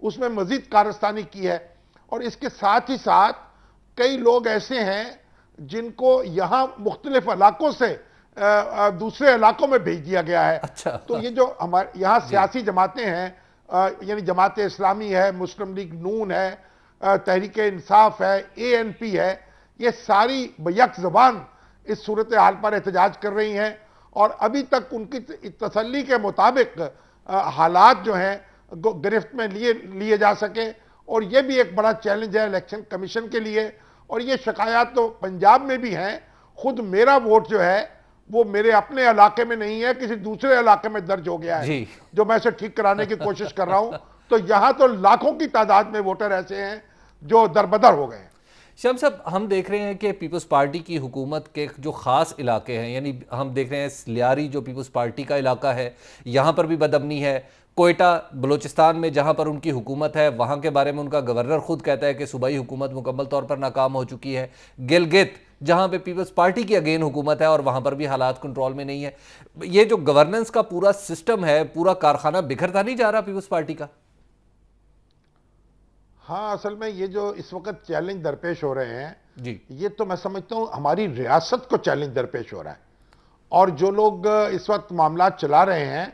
اس میں مزید کارستانی کی ہے. اور اس کے ساتھ ہی ساتھ کئی لوگ ایسے ہیں جن کو یہاں مختلف علاقوں سے دوسرے علاقوں میں بھیج دیا گیا ہے. اچھا. تو یہ جو ہمارے یہاں سیاسی جماعتیں ہیں, یعنی جماعت اسلامی ہے, مسلم لیگ نون ہے, تحریک انصاف ہے, ANP ہے, یہ ساری بیک زبان اس صورتحال پر احتجاج کر رہی ہیں. اور ابھی تک ان کی تسلی کے مطابق حالات جو ہیں گرفت میں لیے جا سکے. اور یہ بھی ایک بڑا چیلنج ہے الیکشن کمیشن کے لیے. اور یہ شکایات تو پنجاب میں بھی ہیں. خود میرا ووٹ جو ہے وہ میرے اپنے علاقے میں نہیں ہے, کسی دوسرے علاقے میں درج ہو گیا ہے, جو میں اسے ٹھیک کرانے کی کوشش کر رہا ہوں. تو یہاں تو لاکھوں کی تعداد میں ووٹر ایسے ہیں جو دربدر ہو گئے ہیں. شمس صاحب, ہم دیکھ رہے ہیں کہ پیپلز پارٹی کی حکومت کے جو خاص علاقے ہیں, یعنی ہم دیکھ رہے ہیں لیاری جو پیپلز پارٹی کا علاقہ ہے, یہاں پر بھی بدامنی ہے. کوئٹہ بلوچستان میں جہاں پر ان کی حکومت ہے, وہاں کے بارے میں ان کا گورنر خود کہتا ہے کہ صوبائی حکومت مکمل طور پر ناکام ہو چکی ہے. گلگت جہاں پہ پیپلز پارٹی کی اگین حکومت ہے اور وہاں پر بھی حالات کنٹرول میں نہیں ہے. یہ جو گورننس کا پورا سسٹم ہے, پورا کارخانہ بکھرتا نہیں جا رہا پیپلز پارٹی کا؟ ہاں, اصل میں یہ جو اس وقت چیلنج درپیش ہو رہے ہیں, جی, یہ تو میں سمجھتا ہوں ہماری ریاست کو چیلنج درپیش ہو رہا ہے. اور جو لوگ اس وقت معاملات چلا رہے ہیں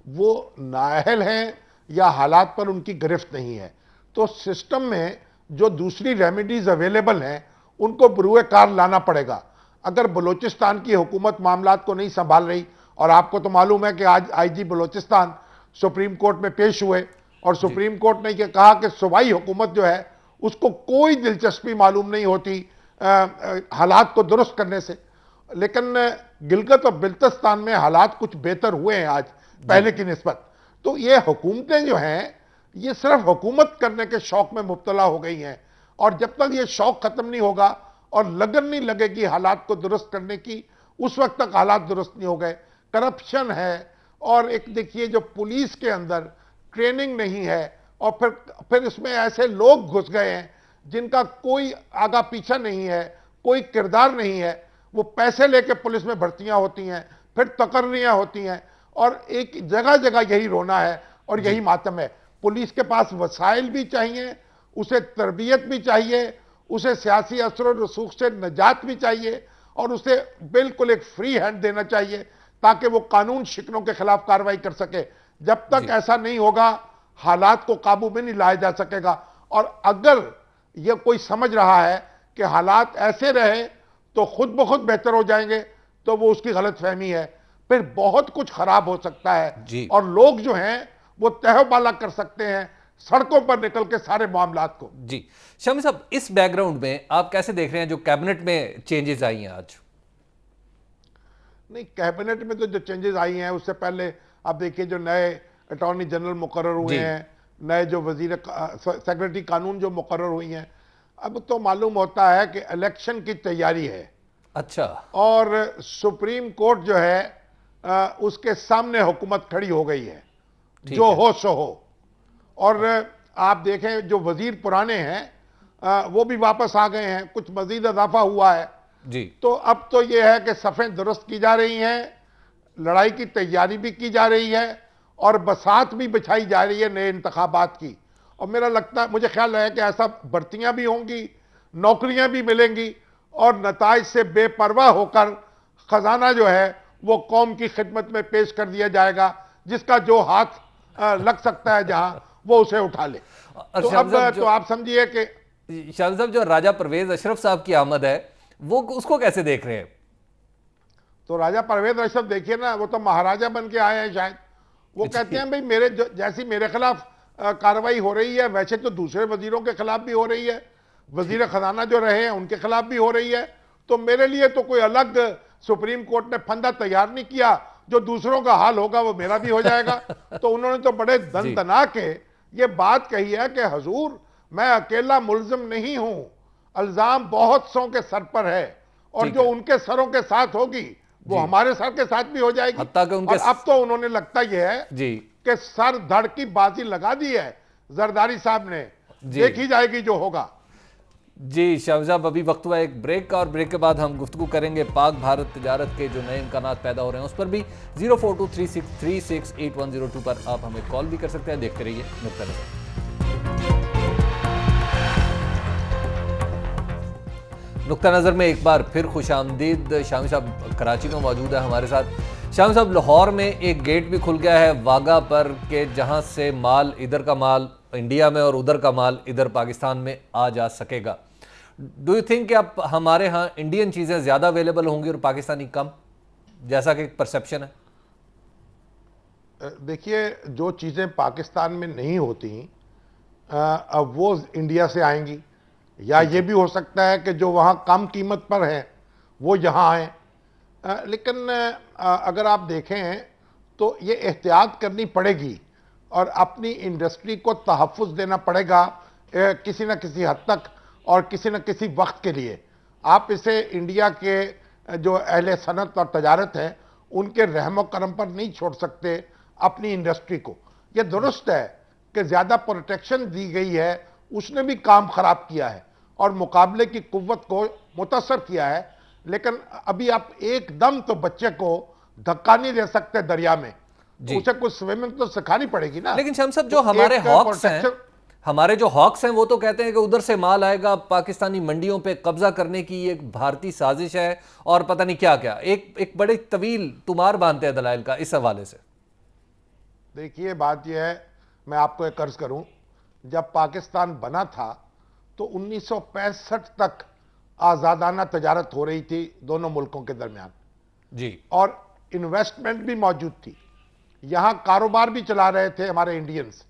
وہ نااہل ہیں یا حالات پر ان کی گرفت نہیں ہے. تو سسٹم میں جو دوسری ریمیڈیز اویلیبل ہیں ان کو بروئے کار لانا پڑے گا. اگر بلوچستان کی حکومت معاملات کو نہیں سنبھال رہی, اور آپ کو تو معلوم ہے کہ آج IG بلوچستان سپریم کورٹ میں پیش ہوئے, اور سپریم کورٹ نے یہ کہا کہ صوبائی حکومت جو ہے اس کو کوئی دلچسپی معلوم نہیں ہوتی حالات کو درست کرنے سے. لیکن گلگت اور بلتستان میں حالات کچھ بہتر ہوئے ہیں آج پہلے کی نسبت. تو یہ حکومتیں جو ہیں یہ صرف حکومت کرنے کے شوق میں مبتلا ہو گئی ہیں, اور جب تک یہ شوق ختم نہیں ہوگا اور لگن نہیں لگے گی حالات کو درست کرنے کی, اس وقت تک حالات درست نہیں ہو گئے. کرپشن ہے, اور ایک دیکھیے جو پولیس کے اندر ٹریننگ نہیں ہے, اور پھر اس میں ایسے لوگ گھس گئے ہیں جن کا کوئی آگا پیچھا نہیں ہے, کوئی کردار نہیں ہے. وہ پیسے لے کے پولیس میں بھرتیاں ہوتی ہیں, پھر تقرریاں ہوتی ہیں, اور ایک جگہ جگہ یہی رونا ہے اور یہی ماتم ہے. پولیس کے پاس وسائل بھی چاہیے, اسے تربیت بھی چاہیے, اسے سیاسی اثر و رسوخ سے نجات بھی چاہیے, اور اسے بالکل ایک فری ہینڈ دینا چاہیے تاکہ وہ قانون شکنوں کے خلاف کارروائی کر سکے. جب تک ایسا نہیں ہوگا حالات کو قابو میں نہیں لایا جا سکے گا. اور اگر یہ کوئی سمجھ رہا ہے کہ حالات ایسے رہے تو خود بخود بہتر ہو جائیں گے, تو وہ اس کی غلط فہمی ہے. پھر بہت کچھ خراب ہو سکتا ہے, اور لوگ جو ہیں وہ تہو بالا کر سکتے ہیں سڑکوں پر نکل کے سارے معاملات کو. جی شامی صاحب, اس بیک گراؤنڈ میں آپ کیسے دیکھ رہے ہیں جو کیبنٹ میں چینجز آئی ہیں آج؟ نہیں, کیبنٹ میں تو جو چینجز آئی ہیں اس سے پہلے آپ دیکھیے جو نئے اٹارنی جنرل مقرر ہوئے ہیں, نئے جو سیکریٹری قانون جو مقرر ہوئی ہیں, اب تو معلوم ہوتا ہے کہ الیکشن کی تیاری ہے. اچھا. اور سپریم کورٹ جو ہے اس کے سامنے حکومت کھڑی ہو گئی ہے, جو ہو سو ہو. اور آپ دیکھیں جو وزیر پرانے ہیں وہ بھی واپس آ گئے ہیں, کچھ مزید اضافہ ہوا ہے. جی, تو اب تو یہ ہے کہ صفیں درست کی جا رہی ہیں, لڑائی کی تیاری بھی کی جا رہی ہے, اور بساط بھی بچھائی جا رہی ہے نئے انتخابات کی. اور مجھے خیال ہے کہ ایسا بھرتیاں بھی ہوں گی, نوکریاں بھی ملیں گی, اور نتائج سے بے پرواہ ہو کر خزانہ جو ہے وہ قوم کی خدمت میں پیش کر دیا جائے گا. جس کا جو ہاتھ لگ سکتا ہے جہاں وہ اسے اٹھا لے. تو اب تو آپ سمجھیے کہ شامی صاحب جو راجہ پرویز اشرف صاحب کی آمد ہے وہ اس کو کیسے دیکھ رہے ہیں؟ تو راجہ پرویز اشرف دیکھیے نا, وہ تو مہاراجہ بن کے آئے ہیں شاید. وہ کہتے ہیں بھئی جیسی میرے خلاف کارروائی ہو رہی ہے ویسے تو دوسرے وزیروں کے خلاف بھی ہو رہی ہے, وزیر خزانہ جو رہے ہیں ان کے خلاف بھی ہو رہی ہے. تو میرے لیے تو کوئی الگ سپریم کورٹ نے پھندا تیار نہیں کیا, جو دوسروں کا حال ہوگا وہ میرا بھی ہو جائے گا. تو انہوں نے تو بڑے دن دنا کے یہ بات کہی ہے کہ حضور میں اکیلا ملزم نہیں ہوں, الزام بہت سوں کے سر پر ہے, اور جو ان کے سروں کے ساتھ ہوگی وہ ہمارے سر کے ساتھ بھی ہو جائے گی. اور اب تو انہوں نے لگتا یہ ہے کہ سر دھڑ کی بازی لگا دی ہے زرداری صاحب نے, دیکھی جائے گی جو ہوگا. جی شامی صاحب, ابھی وقت ہوا ایک بریک کا, اور بریک کے بعد ہم گفتگو کریں گے پاک بھارت تجارت کے جو نئے امکانات پیدا ہو رہے ہیں اس پر بھی. 04236368102 پر آپ ہمیں کال بھی کر سکتے ہیں. دیکھتے رہیے نقطہ نظر. نقطہ نظر میں ایک بار پھر خوش آمدید. شامی صاحب کراچی میں موجود ہے ہمارے ساتھ. شامی صاحب لاہور میں ایک گیٹ بھی کھل گیا ہے واگا پر کہ جہاں سے مال ادھر کا مال انڈیا میں اور ادھر کا مال ادھر پاکستان میں آ جا سکے گا. ڈو یو تھنک کہ اب ہمارے ہاں انڈین چیزیں زیادہ اویلیبل ہوں گی اور پاکستانی کم، جیسا کہ ایک پرسیپشن ہے؟ دیکھیے جو چیزیں پاکستان میں نہیں ہوتی اب وہ انڈیا سے آئیں گی، یا یہ بھی ہو سکتا ہے کہ جو وہاں کم قیمت پر ہیں وہ یہاں آئیں. لیکن اگر آپ دیکھیں تو یہ احتیاط کرنی پڑے گی اور اپنی انڈسٹری کو تحفظ دینا پڑے گا کسی نہ کسی حد تک اور کسی نہ کسی وقت کے لیے. آپ اسے انڈیا کے جو اہل صنعت اور تجارت ہیں ان کے رحم و کرم پر نہیں چھوڑ سکتے اپنی انڈسٹری کو. یہ درست ہے کہ زیادہ پروٹیکشن دی گئی ہے، اس نے بھی کام خراب کیا ہے اور مقابلے کی قوت کو متاثر کیا ہے. لیکن ابھی آپ ایک دم تو بچے کو دھکا نہیں دے سکتے دریا میں، اسے کچھ سوئمنگ تو سکھانی پڑے گی نا. لیکن شاہم صاحب جو ہمارے ہاکس ہیں، وہ تو کہتے ہیں کہ ادھر سے مال آئے گا، پاکستانی منڈیوں پہ قبضہ کرنے کی ایک بھارتی سازش ہے اور پتہ نہیں کیا کیا، ایک بڑے طویل تمار باندھتے ہیں دلائل کا اس حوالے سے. دیکھیے بات یہ ہے، میں آپ کو ایک عرض کروں، جب پاکستان بنا تھا تو 1965 تک آزادانہ تجارت ہو رہی تھی دونوں ملکوں کے درمیان جی، اور انویسٹمنٹ بھی موجود تھی، یہاں کاروبار بھی چلا رہے تھے ہمارے انڈینز،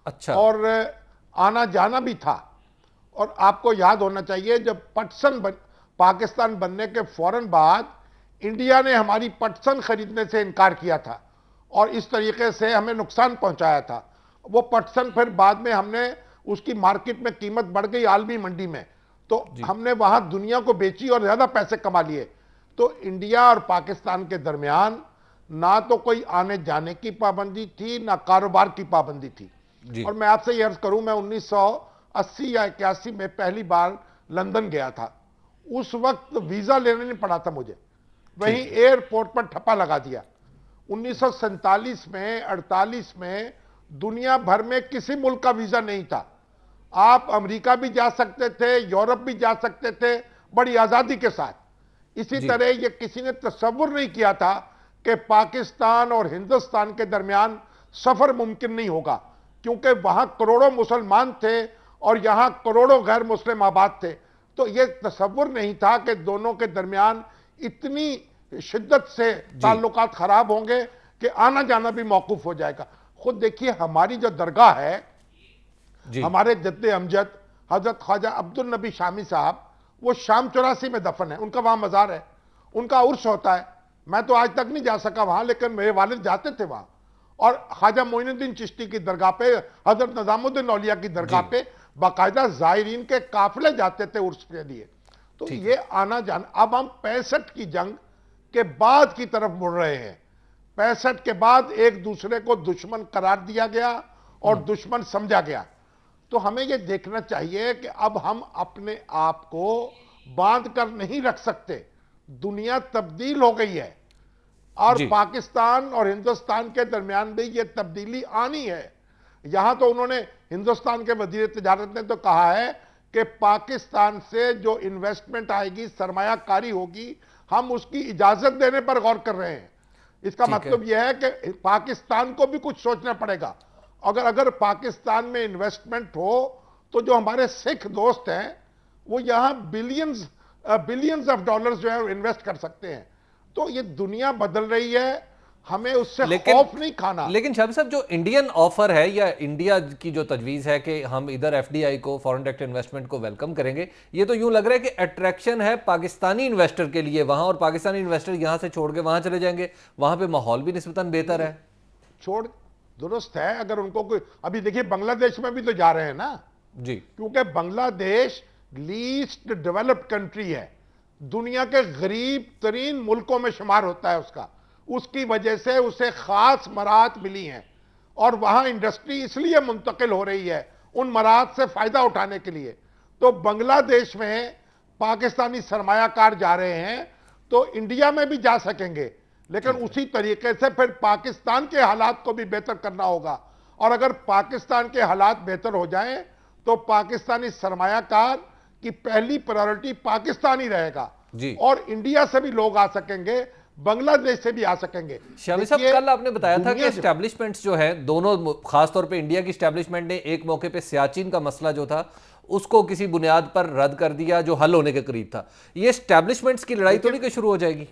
اچھا، اور آنا جانا بھی تھا. اور آپ کو یاد ہونا چاہیے جب پاکستان بننے کے فوراً بعد انڈیا نے ہماری پٹسن خریدنے سے انکار کیا تھا اور اس طریقے سے ہمیں نقصان پہنچایا تھا. وہ پٹسن پھر بعد میں ہم نے اس کی مارکیٹ میں قیمت بڑھ گئی عالمی منڈی میں، تو ہم نے وہاں دنیا کو بیچی اور زیادہ پیسے کما لیے. تو انڈیا اور پاکستان کے درمیان نہ تو کوئی آنے جانے کی پابندی تھی نہ کاروبار کی پابندی تھی. اور میں آپ سے یہ عرض کروں، میں 1980 یا 81 میں پہلی بار لندن گیا تھا. اس وقت ویزا لینے نہیں پڑا تھا مجھے، وہیں ایئرپورٹ پر ٹھپا لگا دیا. 1947 میں 48 میں دنیا بھر میں کسی ملک کا ویزا نہیں تھا. آپ امریکہ بھی جا سکتے تھے، یورپ بھی جا سکتے تھے بڑی آزادی کے ساتھ. اسی طرح یہ کسی نے تصور نہیں کیا تھا کہ پاکستان اور ہندوستان کے درمیان سفر ممکن نہیں ہوگا، کیونکہ وہاں کروڑوں مسلمان تھے اور یہاں کروڑوں غیر مسلم آباد تھے. تو یہ تصور نہیں تھا کہ دونوں کے درمیان اتنی شدت سے تعلقات خراب ہوں گے کہ آنا جانا بھی موقوف ہو جائے گا. خود دیکھیے ہماری جو درگاہ ہے، ہمارے جد امجد حضرت خواجہ عبدالنبی شامی صاحب، وہ شام 84 میں دفن ہے، ان کا وہاں مزار ہے، ان کا عرس ہوتا ہے. میں تو آج تک نہیں جا سکا وہاں، لیکن میرے والد جاتے تھے وہاں. اور خواجہ معین الدین چشتی کی درگاہ پہ، حضرت نظام الدین اولیاء کی درگاہ پہ باقاعدہ زائرین کے قافلے جاتے تھے عرس کے لیے. تو یہ آنا جانا، اب ہم 65 کی جنگ کے بعد کی طرف مڑ رہے ہیں. 65 کے بعد ایک دوسرے کو دشمن قرار دیا گیا اور دشمن سمجھا گیا. تو ہمیں یہ دیکھنا چاہیے کہ اب ہم اپنے آپ کو باندھ کر نہیں رکھ سکتے. دنیا تبدیل ہو گئی ہے اور پاکستان اور ہندوستان کے درمیان بھی یہ تبدیلی آنی ہے. یہاں تو انہوں نے، ہندوستان کے وزیر تجارت نے تو کہا ہے کہ پاکستان سے جو انویسٹمنٹ آئے گی، سرمایہ کاری ہوگی، ہم اس کی اجازت دینے پر غور کر رہے ہیں. اس کا مطلب یہ ہے کہ پاکستان کو بھی کچھ سوچنا پڑے گا. اگر پاکستان میں انویسٹمنٹ ہو تو جو ہمارے سکھ دوست ہیں وہ یہاں بلینز آف ڈالرز جو ہے انویسٹ کر سکتے ہیں. تو یہ دنیا بدل رہی ہے، ہمیں اس سے خوف نہیں کھانا. لیکن شاہم صاحب جو انڈین آفر ہے یا انڈیا کی جو تجویز ہے کہ ہم ادھر ایف ڈی آئی کو، فورن ڈائریکٹ انویسٹمنٹ کو ویلکم کریں گے، یہ تو یوں لگ رہا ہے کہ اٹریکشن ہے پاکستانی انویسٹر کے لیے وہاں، اور پاکستانی انویسٹر یہاں سے چھوڑ کے وہاں چلے جائیں گے، وہاں پہ ماحول بھی نسبتاً بہتر ہے. درست ہے. اگر ان کو کوئی، ابھی دیکھیے بنگلہ دیش میں بھی تو جا رہے ہیں نا، کیونکہ بنگلہ دیش لیسٹ ڈیولپڈ کنٹری ہے، دنیا کے غریب ترین ملکوں میں شمار ہوتا ہے اس کی وجہ سے اسے خاص مراحت ملی ہیں اور وہاں انڈسٹری اس لیے منتقل ہو رہی ہے ان مراحت سے فائدہ اٹھانے کے لیے. تو بنگلہ دیش میں پاکستانی سرمایہ کار جا رہے ہیں تو انڈیا میں بھی جا سکیں گے، لیکن اسی طریقے سے پھر پاکستان کے حالات کو بھی بہتر کرنا ہوگا. اور اگر پاکستان کے حالات بہتر ہو جائیں تو پاکستانی سرمایہ کار کہ پہلی پرائورٹی پاکستان ہی رہے گا جی اور انڈیا سے بھی لوگ آ سکیں گے, بنگلہ دیش سے بھی آ سکیں گے. شامی صاحب, کل آپ نے بتایا تھا کہ اسٹیبلشمنٹس جو ہیں دونوں, خاص طور پہ انڈیا کی اسٹیبلشمنٹ نے ایک موقع پہ سیاچین کا مسئلہ جو تھا اس کو کسی بنیاد پر رد کر دیا جو حل ہونے کے قریب تھا. یہ اسٹیبلشمنٹس کی لڑائی تو نہیں کہ شروع ہو جائے گی؟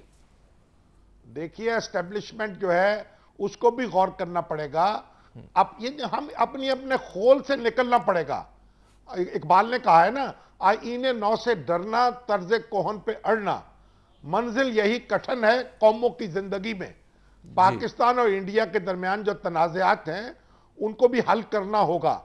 دیکھیے اسٹیبلشمنٹ جو ہے اس کو بھی غور کرنا پڑے گا. اب یہ ہم اپنے خول سے نکلنا پڑے گا. اقبال نے کہا ہے نا, آئین نو سے ڈرنا, طرز کوہن پہ اڑنا, منزل یہی کٹھن ہے قوموں کی زندگی میں. پاکستان اور انڈیا کے درمیان جو تنازعات ہیں ان کو بھی حل کرنا ہوگا.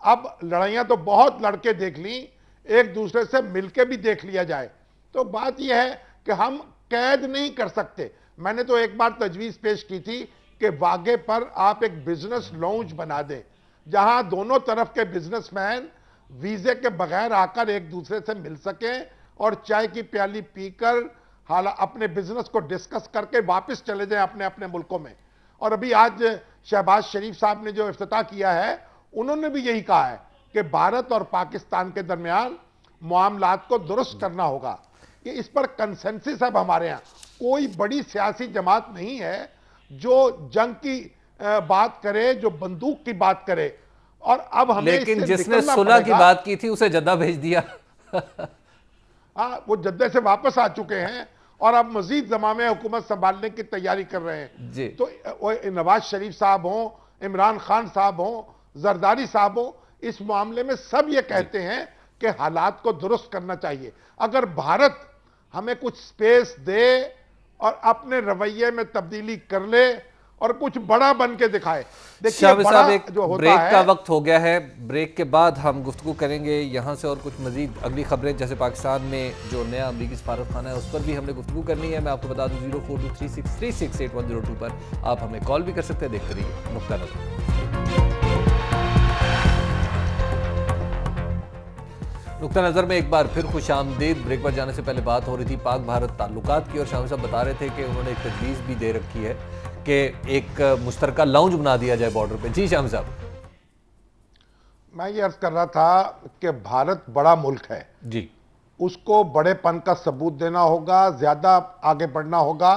اب لڑائیاں تو بہت لڑکے دیکھ لیں, ایک دوسرے سے مل کے بھی دیکھ لیا جائے. تو بات یہ ہے کہ ہم قید نہیں کر سکتے. میں نے تو ایک بار تجویز پیش کی تھی کہ واگے پر آپ ایک بزنس لاؤنج بنا دیں جہاں دونوں طرف کے بزنس مین ویزے کے بغیر آ کر ایک دوسرے سے مل سکیں اور چائے کی پیالی پی کر اپنے بزنس کو ڈسکس کر کے واپس چلے جائیں اپنے اپنے ملکوں میں. اور ابھی آج شہباز شریف صاحب نے جو افتتاح کیا ہے انہوں نے بھی یہی کہا ہے کہ بھارت اور پاکستان کے درمیان معاملات کو درست کرنا ہوگا. کہ اس پر کنسنسس ہے ہمارے ہاں. کوئی بڑی سیاسی جماعت نہیں ہے جو جنگ کی بات کرے, جو بندوق کی بات کرے. اور اب ہمیں لیکن جس نے صلح کی بات کی تھی اسے جدہ بھیج دیا. ہاں, وہ جدہ سے واپس آ چکے ہیں اور اب مزید زمانے میں حکومت سنبھالنے کی تیاری کر رہے ہیں. تو نواز شریف صاحب ہوں, عمران خان صاحب ہوں, زرداری صاحب ہوں, اس معاملے میں سب یہ کہتے ہیں کہ حالات کو درست کرنا چاہیے. اگر بھارت ہمیں کچھ سپیس دے اور اپنے رویے میں تبدیلی کر لے اور کچھ بڑا بن کے دکھائے. شاہ صاحب, ایک بریک کا وقت ہو گیا ہے. بریک کے بعد ہم گفتگو کریں گے یہاں سے اور کچھ مزید اگلی خبریں, جیسے پاکستان میں جو نیا امریکی سفارت خانہ ہے اس پر بھی ہم نے گفتگو کرنی ہے. میں آپ کو بتا دوں 0423636802 پر آپ ہمیں کال بھی کر سکتے ہیں. دیکھتے رہیے نقطہ نظر. نقطہ نظر میں ایک بار پھر خوش آمدید. بریک پر جانے سے پہلے بات ہو رہی تھی پاک بھارت تعلقات کی, اور شاہ صاحب بتا رہے تھے کہ انہوں نے ایک تجویز بھی دے رکھی ہے کہ ایک مشترکہ لاؤنج بنا دیا جائے بارڈر پہ. جی شاہ صاحب. میں یہ عرض کر رہا تھا کہ بھارت بڑا ملک ہے جی, اس کو بڑے پن کا ثبوت دینا ہوگا, زیادہ آگے بڑھنا ہوگا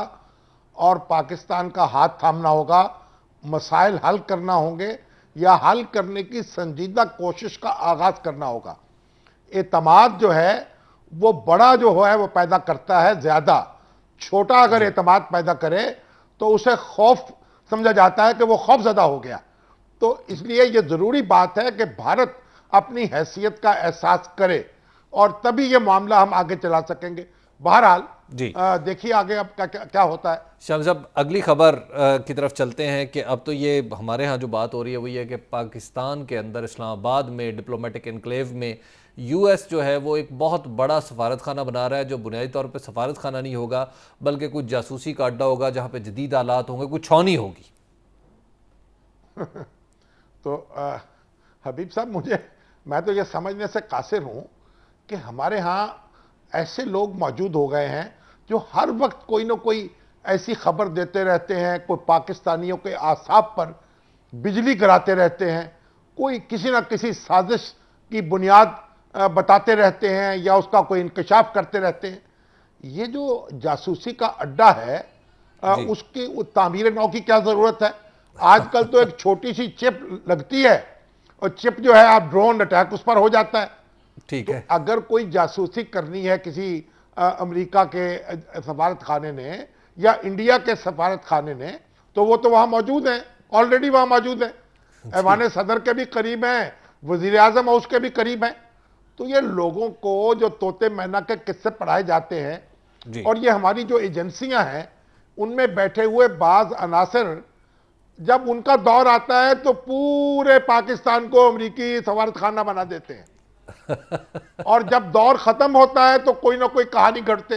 اور پاکستان کا ہاتھ تھامنا ہوگا. مسائل حل کرنا ہوں گے یا حل کرنے کی سنجیدہ کوشش کا آغاز کرنا ہوگا. اعتماد جو ہے وہ بڑا جو ہے وہ پیدا کرتا ہے زیادہ. چھوٹا اگر اعتماد پیدا کرے تو اسے خوف سمجھا جاتا ہے کہ وہ خوف زدہ ہو گیا. تو اس لیے یہ ضروری بات ہے کہ بھارت اپنی حیثیت کا احساس کرے اور تبھی یہ معاملہ ہم آگے چلا سکیں گے. بہرحال دیکھیے آگے اب کیا ہوتا ہے. شاہ صاحب, اگلی خبر کی طرف چلتے ہیں کہ اب تو یہ ہمارے ہاں جو بات ہو رہی ہے وہ یہ ہے کہ پاکستان کے اندر اسلام آباد میں ڈپلومیٹک انکلیو میں یو ایس جو ہے وہ ایک بہت بڑا سفارت خانہ بنا رہا ہے, جو بنیادی طور پہ سفارت خانہ نہیں ہوگا بلکہ کچھ جاسوسی کا اڈا ہوگا جہاں پہ جدید آلات ہوں گے, کچھ چھاونی ہوگی. تو حبیب صاحب, میں تو یہ سمجھنے سے قاصر ہوں کہ ہمارے ہاں ایسے لوگ موجود ہو گئے ہیں جو ہر وقت کوئی نہ کوئی ایسی خبر دیتے رہتے ہیں, کوئی پاکستانیوں کے اعصاب پر بجلی گراتے رہتے ہیں, کوئی کسی نہ کسی سازش کی بنیاد بتاتے رہتے ہیں یا اس کا کوئی انکشاف کرتے رہتے ہیں. یہ جو جاسوسی کا اڈا ہے اس کی تعمیر نو کی کیا ضرورت ہے. آج کل تو ایک چھوٹی سی چپ لگتی ہے اور چپ جو ہے آپ ڈرون اٹیک اس پر ہو جاتا ہے. ٹھیک ہے, اگر کوئی جاسوسی کرنی ہے کسی امریکہ کے سفارت خانے نے یا انڈیا کے سفارت خانے نے تو وہ تو وہاں موجود ہیں, آلریڈی وہاں موجود ہیں, ایوان صدر کے بھی قریب ہیں, وزیر اعظم اس کے بھی قریب ہیں. تو یہ لوگوں کو جو طوطے مینا کے قصے پڑھائے جاتے ہیں اور یہ ہماری جو ایجنسیاں ہیں ان میں بیٹھے ہوئے بعض عناصر جب ان کا دور آتا ہے تو پورے پاکستان کو امریکی سفارت خانہ بنا دیتے ہیں اور جب دور ختم ہوتا ہے تو کوئی نہ کوئی کہانی گھڑتے.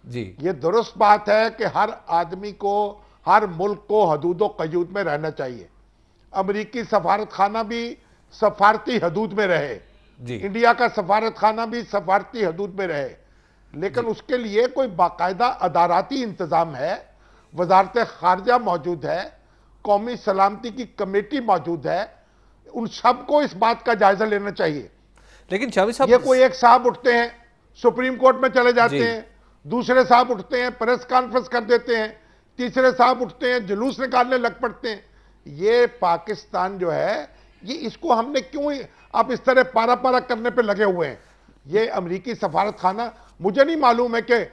یہ درست بات ہے کہ ہر آدمی کو, ہر ملک کو حدود و قیود میں رہنا چاہیے. امریکی سفارت خانہ بھی سفارتی حدود میں رہے, انڈیا کا سفارت خانہ بھی سفارتی حدود میں رہے, لیکن اس کے لیے کوئی باقاعدہ اداراتی انتظام ہے. وزارت خارجہ موجود ہے, قومی سلامتی کی کمیٹی موجود ہے, ان سب کو اس بات کا جائزہ لینا چاہیے. لیکن شامی صاحب یہ کوئی ایک صاحب اٹھتے ہیں سپریم کورٹ میں چلے جاتے جی ہیں، دوسرے صاحب اٹھتے ہیں پریس کانفرنس کر دیتے ہیں، تیسرے صاحب اٹھتے ہیں جلوس نکالنے لگ پڑتے ہیں. یہ پاکستان جو ہے یہ اس کو ہم نے کیوں آپ اس طرح پارا پارا کرنے پہ لگے ہوئے ہیں؟ یہ امریکی سفارت خانہ مجھے نہیں معلوم ہے کہ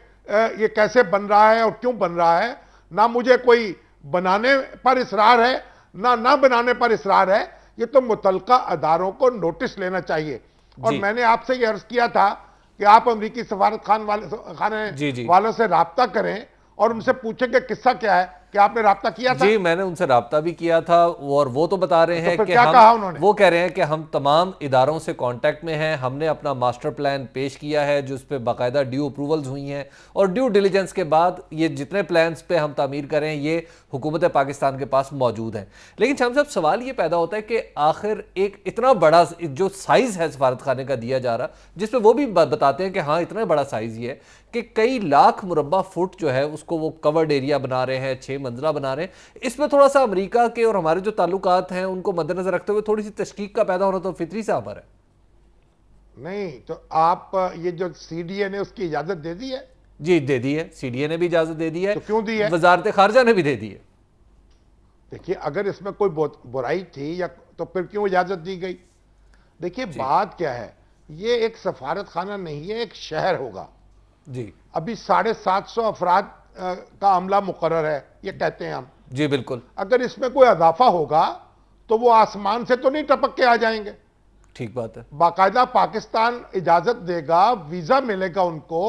یہ کیسے بن رہا ہے اور کیوں بن رہا ہے. نہ مجھے کوئی بنانے پر اصرار ہے نہ بنانے پر اصرار ہے. یہ تو متعلقہ اداروں کو نوٹس لینا چاہیے. اور جی میں نے آپ سے یہ عرض کیا تھا کہ آپ امریکی سفارت خانے جی والوں سے رابطہ کریں اور ان سے پوچھیں کہ قصہ کیا ہے. کہ آپ نے رابطہ کیا تھا؟ جی میں نے ان سے رابطہ بھی کیا تھا اور وہ تو بتا رہے تو ہیں پھر کہ کیا کہا انہوں نے؟ وہ کہہ رہے ہیں کہ ہم تمام اداروں سے کانٹیکٹ میں ہیں، ہم نے اپنا ماسٹر پلان پیش کیا ہے جس پہ باقاعدہ ڈیو اپروولز ہوئی ہیں، اور ڈیو ڈیلیجنس کے بعد یہ جتنے پلانز پہ ہم تعمیر کریں یہ حکومت پاکستان کے پاس موجود ہیں. لیکن شام صاحب سوال یہ پیدا ہوتا ہے کہ آخر ایک اتنا بڑا جو سائز ہے سفارت خانے کا دیا جا رہا، جس پہ وہ بھی بتاتے ہیں کہ ہاں اتنا بڑا سائز یہ ہے کہ کئی لاکھ مربع فٹ جو ہے اس کو وہ کورڈ ایریا بنا رہے ہیں، 6 منزلہ بنا رہے ہیں. اس میں تھوڑا سا امریکہ کے اور ہمارے جو تعلقات ہیں ان کو مد نظر رکھتے ہوئے تھوڑی سی تشکیک کا پیدا ہونا تو فطری سے امر ہے. نہیں تو آپ یہ جو سی ڈی اے نے اس کی اجازت دے دی ہے؟ جی دے دی ہے، سی ڈی اے نے بھی اجازت دے دی ہے، تو کیوں دی ہے؟ وزارت خارجہ نے بھی دے دی ہے. دیکھیے اگر اس میں کوئی برائی تھی یا تو پھر کیوں اجازت دی گئی؟ دیکھیے بات کیا ہے، یہ ایک سفارت خانہ نہیں ہے، ایک شہر ہوگا. جی ابھی 750 افراد کا عملہ مقرر ہے یہ کہتے ہیں ہم. جی بالکل اگر اس میں کوئی اضافہ ہوگا تو وہ آسمان سے تو نہیں ٹپک کے آ جائیں گے. ٹھیک بات ہے. باقاعدہ پاکستان اجازت دے گا، ویزا ملے گا ان کو.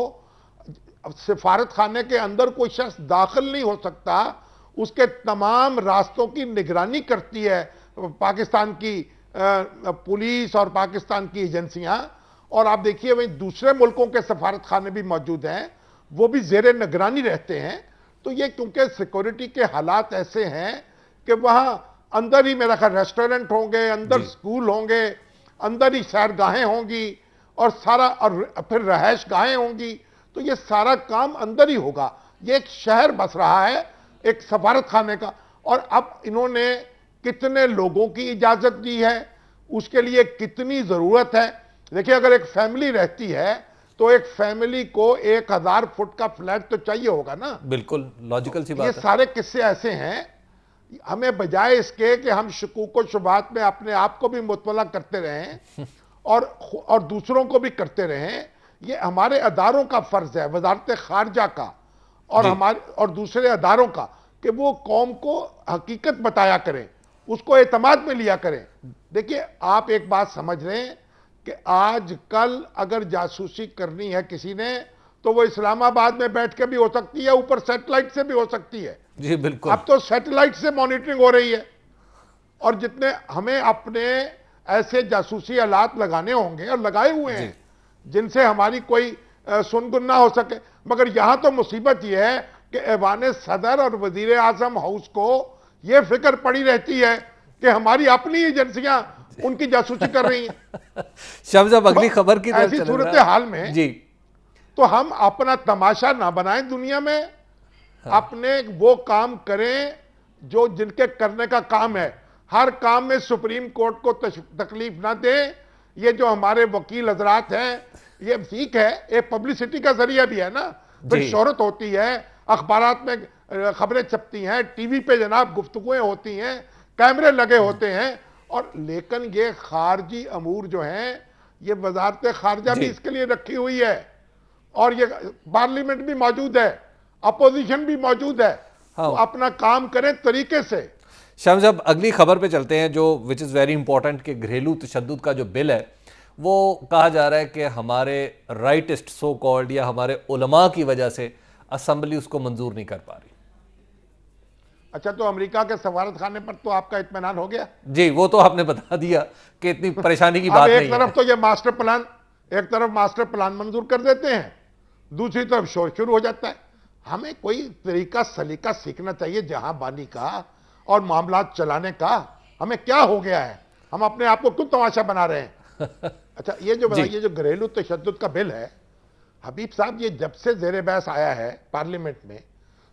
سفارت خانے کے اندر کوئی شخص داخل نہیں ہو سکتا، اس کے تمام راستوں کی نگرانی کرتی ہے پاکستان کی پولیس اور پاکستان کی ایجنسیاں. اور آپ دیکھیے وہ دوسرے ملکوں کے سفارت خانے بھی موجود ہیں، وہ بھی زیر نگرانی رہتے ہیں. تو یہ کیونکہ سیکورٹی کے حالات ایسے ہیں کہ وہاں اندر ہی میرا خیال ریسٹورنٹ ہوں گے، اندر سکول ہوں گے، اندر ہی سیرگاہیں ہوں گی اور پھر رہائش گاہیں ہوں گی. تو یہ سارا کام اندر ہی ہوگا. یہ ایک شہر بس رہا ہے ایک سفارت خانے کا. اور اب انہوں نے کتنے لوگوں کی اجازت دی ہے، اس کے لیے کتنی ضرورت ہے. دیکھیں اگر ایک فیملی رہتی ہے تو ایک فیملی کو 1000 فٹ کا فلیٹ تو چاہیے ہوگا نا. بالکل لاجیکل سی یہ بات ہے. سارے قصے ایسے ہیں، ہمیں بجائے اس کے کہ ہم شکوک و شبہات میں اپنے آپ کو بھی مطلع کرتے رہیں اور دوسروں کو بھی کرتے رہیں. یہ ہمارے اداروں کا فرض ہے، وزارت خارجہ کا اور دوسرے اداروں کا، کہ وہ قوم کو حقیقت بتایا کریں، اس کو اعتماد میں لیا کریں. دیکھیے آپ ایک بات سمجھ رہے ہیں کہ آج کل اگر جاسوسی کرنی ہے کسی نے تو وہ اسلام آباد میں بیٹھ کے بھی ہو سکتی ہے، اوپر سیٹلائٹ سے بھی ہو سکتی ہے. جی بالکل. اب تو سیٹلائٹ سے مانیٹرنگ ہو رہی ہے. اور جتنے ہمیں اپنے ایسے جاسوسی آلات لگانے ہوں گے اور لگائے ہوئے ہیں جن سے ہماری کوئی سنگن نہ ہو سکے. مگر یہاں تو مصیبت یہ ہے کہ ایوان صدر اور وزیر اعظم ہاؤس کو یہ فکر پڑی رہتی ہے کہ ہماری اپنی ایجنسیاں ان کی جاسوسی کر رہی ہیں. شام صاحب اگلی خبر کی طرف ایسی چلیں صورتحال میں جی تو ہم اپنا تماشا نہ بنائیں دنیا میں، اپنے وہ کام کریں جو جن کے کرنے کا کام ہے. ہر کام میں سپریم کورٹ کو تکلیف نہ دیں. یہ جو ہمارے وکیل حضرات ہیں یہ ٹھیک ہے، ایک پبلسٹی کا ذریعہ بھی ہے نا، پھر شہرت ہوتی ہے، اخبارات میں خبریں چھپتی ہیں، ٹی وی پہ جناب گفتگویں ہوتی ہیں، کیمرے لگے ہوتے ہیں. اور لیکن یہ خارجی امور جو ہیں یہ وزارت خارجہ بھی اس کے لیے رکھی ہوئی ہے اور یہ پارلیمنٹ بھی موجود ہے، اپوزیشن بھی موجود ہے. اپنا کام کریں طریقے سے. شام صاحب اگلی خبر پہ چلتے ہیں جو وچ از ویری امپورٹنٹ کہ گھریلو تشدد کا جو بل ہے وہ کہا جا رہا ہے کہ ہمارے رائٹسٹ سو کالڈ یا ہمارے علماء کی وجہ سے اسمبلی اس کو منظور نہیں کر پا رہی. اچھا تو امریکہ کے سفارت خانے پر تو آپ کا اطمینان ہو گیا؟ جی وہ تو آپ نے بتا دیا کہ اتنی پریشانی کی بات نہیں ہے. ایک طرف تو یہ ماسٹر پلان منظور کر دیتے ہیں، دوسری طرف شور شروع ہو جاتا ہے. ہمیں کوئی طریقہ سلیقہ سیکھنا چاہیے جہاں بانی کا اور معاملات چلانے کا. ہمیں کیا ہو گیا ہے؟ ہم اپنے آپ کو کیوں تماشا بنا رہے ہیں؟ اچھا یہ جو گھریلو تشدد کا بل ہے حبیب صاحب، یہ جب سے زیر بحث آیا ہے پارلیمنٹ میں،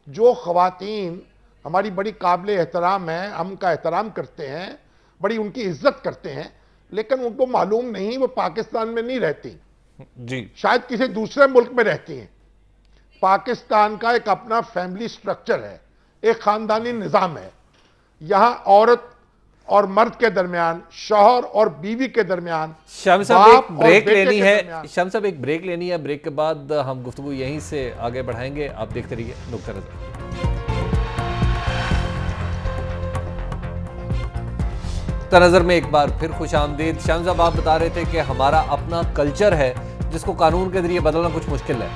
جو خواتین ہماری بڑی قابل احترام ہیں، ہم کا احترام کرتے ہیں، بڑی ان کی عزت کرتے ہیں، لیکن ان کو معلوم نہیں وہ پاکستان میں نہیں رہتی, جی شاید کسی دوسرے ملک میں رہتی ہیں. پاکستان کا ایک اپنا فیملی سٹرکچر ہے, ایک خاندانی نظام ہے. یہاں عورت اور مرد کے درمیان, شوہر اور بیوی کے درمیان, شامی صاحب ایک باپ اور بریک بیٹے لینی کے ہے. درمیان. شامی صاحب ایک بریک لینی ہے, بریک کے بعد ہم گفتگو یہیں سے آگے بڑھائیں گے. آپ دیکھتے رہیے نقطہ نظر. نقطہ نظر میں ایک بار پھر خوش آمدید. شامی صاحب آپ بتا رہے تھے کہ ہمارا اپنا کلچر ہے جس کو قانون کے ذریعے بدلنا کچھ مشکل ہے.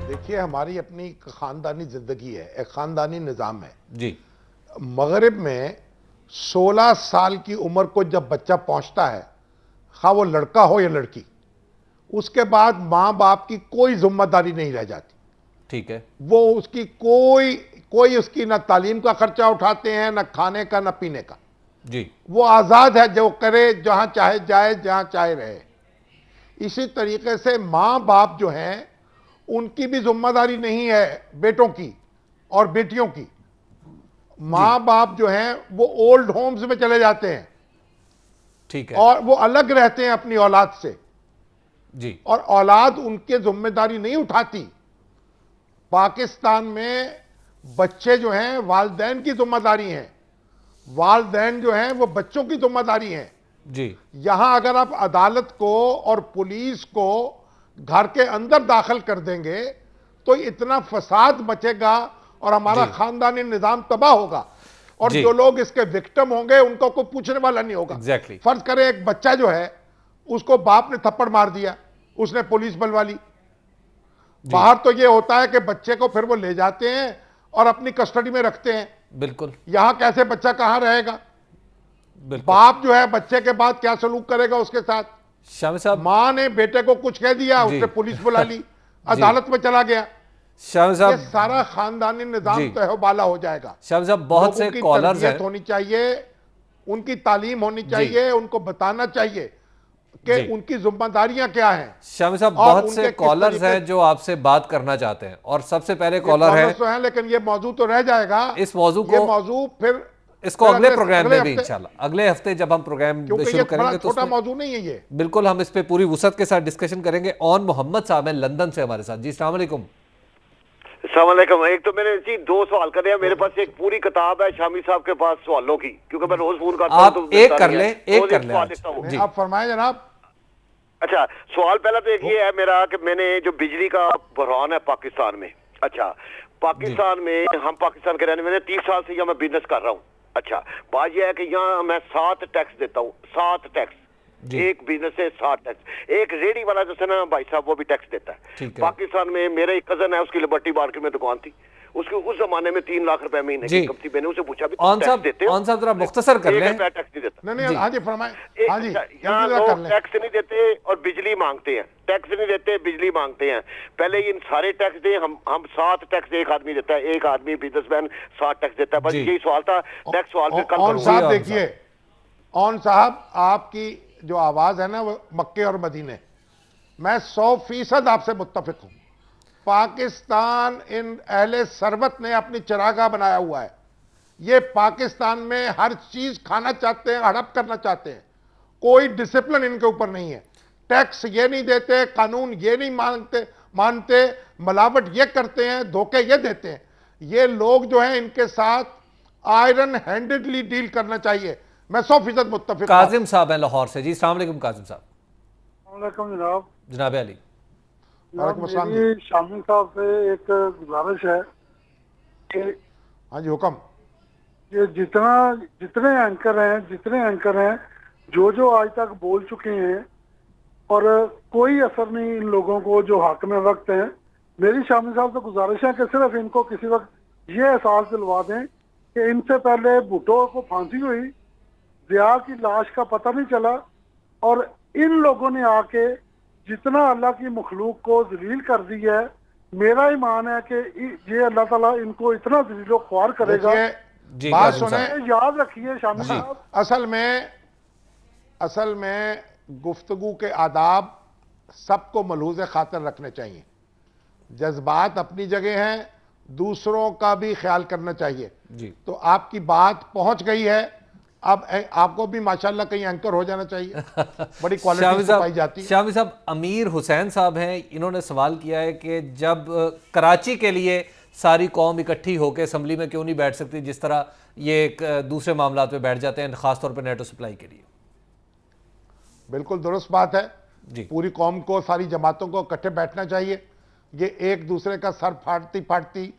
دیکھیے ہماری اپنی خاندانی زندگی ہے, ایک خاندانی نظام ہے. جی مغرب میں 16 سال کی عمر کو جب بچہ پہنچتا ہے, خواہ وہ لڑکا ہو یا لڑکی, اس کے بعد ماں باپ کی کوئی ذمہ داری نہیں رہ جاتی. ٹھیک ہے. وہ اس کی کوئی اس کی نہ تعلیم کا خرچہ اٹھاتے ہیں, نہ کھانے کا, نہ پینے کا. جی وہ آزاد ہے, جو کرے, جہاں چاہے جائے, جہاں چاہے رہے. اسی طریقے سے ماں باپ جو ہیں ان کی بھی ذمہ داری نہیں ہے بیٹوں کی اور بیٹیوں کی. ماں باپ جو ہیں وہ اولڈ ہومز میں چلے جاتے ہیں, ٹھیک ہے. اور وہ الگ رہتے ہیں اپنی اولاد سے, جی اور اولاد ان کے ذمہ داری نہیں اٹھاتی. پاکستان میں بچے جو ہیں والدین کی ذمہ داری ہیں, والدین جو ہیں وہ بچوں کی ذمہ داری ہیں. جی یہاں اگر آپ عدالت کو اور پولیس کو گھر کے اندر داخل کر دیں گے تو اتنا فساد مچے گا اور ہمارا جی خاندانی نظام تباہ ہوگا, اور جی جو لوگ اس کے وکٹم ہوں گے ان کو کوئی پوچھنے والا نہیں ہوگا. ایگزیکٹلی. فرض کریں ایک بچہ جو ہے اس کو باپ نے تھپڑ مار دیا, اس نے پولیس بلوا لی. باہر تو یہ ہوتا ہے کہ بچے کو پھر وہ لے جاتے ہیں اور اپنی کسٹڈی میں رکھتے ہیں. بالکل یہاں کیسے بچہ کہاں رہے گا؟ بالکل. باپ جو ہے بچے کے بعد کیا سلوک کرے گا اس کے ساتھ؟ شامی صاحب, ماں نے بیٹے کو کچھ کہہ دیا, اس جی. نے پولیس بلا لی, عدالت میں چلا گیا. شامی یہ صاحب, سارا خاندانی نظام جی. تہو بالا ہو جائے گا. شامی صاحب بہت سے لوگوں کی کالرز ہیں. تربیت ہونی چاہیے, ان کی تعلیم ہونی چاہیے, ان کو بتانا چاہیے کہ جی. ان کی ذمہ داریاں کیا ہیں. شامی صاحب اور بہت ان سے کے کس کالرز طریقے- ہیں جو آپ سے بات کرنا چاہتے ہیں, اور سب سے پہلے یہ کالر ہے. کالرز تو ہیں, لیکن یہ موضوع تو رہ جائے گا. اس موضوع یہ کو موضوع پھر اس کو اگلے پروگرام میں بھی ہفتے- انشاءاللہ اگلے ہفتے جب ہم پروگرام کیونکہ شروع یہ کریں بڑا گے تو اس چھوٹا میں موضوع نہیں ہے یہ. بالکل ہم اس پہ پوری وسعت کے ساتھ ڈسکشن کریں گے. اون محمد صاحب ہیں لندن سے ہمارے ساتھ. جی السلام علیکم. السلام علیکم. ایک تو میں نے جی 2 سوال کرے ہیں. میرے پاس ایک پوری کتاب ہے شامی صاحب کے پاس سوالوں کی, کیونکہ میں روز فون کرتا ہوں آپ تو ایک کر لیں, ایک کر لیں سوال آج. لکھتا ہوں. جی آپ فرمائیں جناب. اچھا, سوال پہلا تو ایک یہ ہے میرا کہ میں نے جو بجلی کا بحران ہے پاکستان میں, اچھا پاکستان میں ہم پاکستان کے رہنے والے 30 سال سے یہاں میں بزنس کر رہا ہوں. اچھا بات یہ ہے کہ یہاں میں 7 ٹیکس دیتا ہوں, 7 ٹیکس. ایک بزنس سے 7 ٹیکس. ایک ریڈی والا جو ہے نا بھائی صاحب, وہ بھی ٹیکس دیتا ہے. پاکستان میں میرا ایک کزن ہے, اس کی لبرٹی مارکیٹ میں دکان تھی, اس کے اس زمانے میں 3 لاکھ روپے مہینے کی انکم تھی. میں نے اسے پوچھا بھی ٹیکس دیتے ہو؟ آن صاحب ذرا مختصر کر لیں. 1 روپیہ ٹیکس نہیں دیتا. نہیں ہاں جی فرمائیں. ہاں جی یہاں لوگ ٹیکس نہیں دیتے اور بجلی مانگتے ہیں. ٹیکس نہیں دیتے, بجلی مانگتے ہیں. پہلے ان سارے ٹیکس دیں. ہم 7 ٹیکس ایک آدمی دیتا ہے, ایک آدمی بزنس مین 7 ٹیکس دیتا ہے. بس یہی سوال تھا. نیکسٹ سوال پھر کل اون صاحب دیکھیے, اون صاحب آپ کی جو آواز ہے نا وہ مکے اور مدینے, میں 100% آپ سے متفق ہوں. پاکستان ان اہل ثروت نے اپنی چراگاہ بنایا ہوا ہے. یہ پاکستان میں ہر چیز کھانا چاہتے ہیں, ہڑپ کرنا چاہتے ہیں. کوئی ڈسپلن ان کے اوپر نہیں ہے. ٹیکس یہ نہیں دیتے, قانون یہ نہیں مانتے, ملاوٹ یہ کرتے ہیں, دھوکے یہ دیتے ہیں. یہ لوگ جو ہیں ان کے ساتھ آئرن ہینڈڈلی ڈیل کرنا چاہیے. میں 100% متفق ہوں. کاظم صاحب ہیں لاہور سے. جی السلام علیکم کاظم صاحب. السلام علیکم جناب. جناب علی. میری شامی صاحب سے ایک گزارش ہے کہ ہاں جی حکم. یہ جتنے اینکر ہیں جو آج تک بول چکے ہیں اور کوئی اثر نہیں ان لوگوں کو جو حق میں وقت ہیں. میری شامی صاحب سے گزارش ہے کہ صرف ان کو کسی وقت یہ احساس دلوا دیں کہ ان سے پہلے بھٹو کو پھانسی ہوئی, ضیاء کی لاش کا پتہ نہیں چلا, اور ان لوگوں نے آ کے جتنا اللہ کی مخلوق کو ذلیل کر دی ہے, میرا ایمان ہے کہ یہ اللہ تعالیٰ ان کو اتنا ذلیل و خوار کرے گا. بات سنیں, یاد رکھیے شامی صاحب, اصل میں گفتگو کے آداب سب کو ملحوظ خاطر رکھنے چاہیے. جذبات اپنی جگہ ہیں, دوسروں کا بھی خیال کرنا چاہیے. تو آپ کی بات پہنچ گئی ہے, اب آپ کو بھی ماشاءاللہ کہیں اینکر ہو جانا چاہیے، بڑی شامی کوالٹی پائی جاتی ہے۔ شامی صاحب، امیر حسین صاحب ہیں، انہوں نے سوال کیا ہے کہ جب کراچی کے لیے ساری قوم اکٹھی ہو کے اسمبلی میں کیوں نہیں بیٹھ سکتی جس طرح یہ دوسرے معاملات پہ بیٹھ جاتے ہیں، خاص طور پہ نیٹو سپلائی کے لیے؟ بالکل درست بات ہے، جی پوری قوم کو، ساری جماعتوں کو اکٹھے بیٹھنا چاہیے، یہ ایک دوسرے کا سر پھاڑتی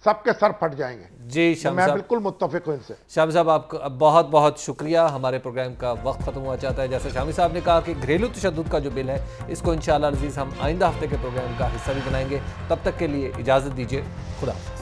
سب کے سر پھٹ جائیں گے۔ جی شامی میں صاحب، بالکل متفق ہوں ان سے۔ شامی صاحب آپ کا بہت بہت شکریہ، ہمارے پروگرام کا وقت ختم ہوا چاہتا ہے۔ جیسے شامی صاحب نے کہا کہ گھریلو تشدد کا جو بل ہے اس کو انشاءاللہ عزیز ہم آئندہ ہفتے کے پروگرام کا حصہ بھی بنائیں گے۔ تب تک کے لیے اجازت دیجیے، خدا حافظ۔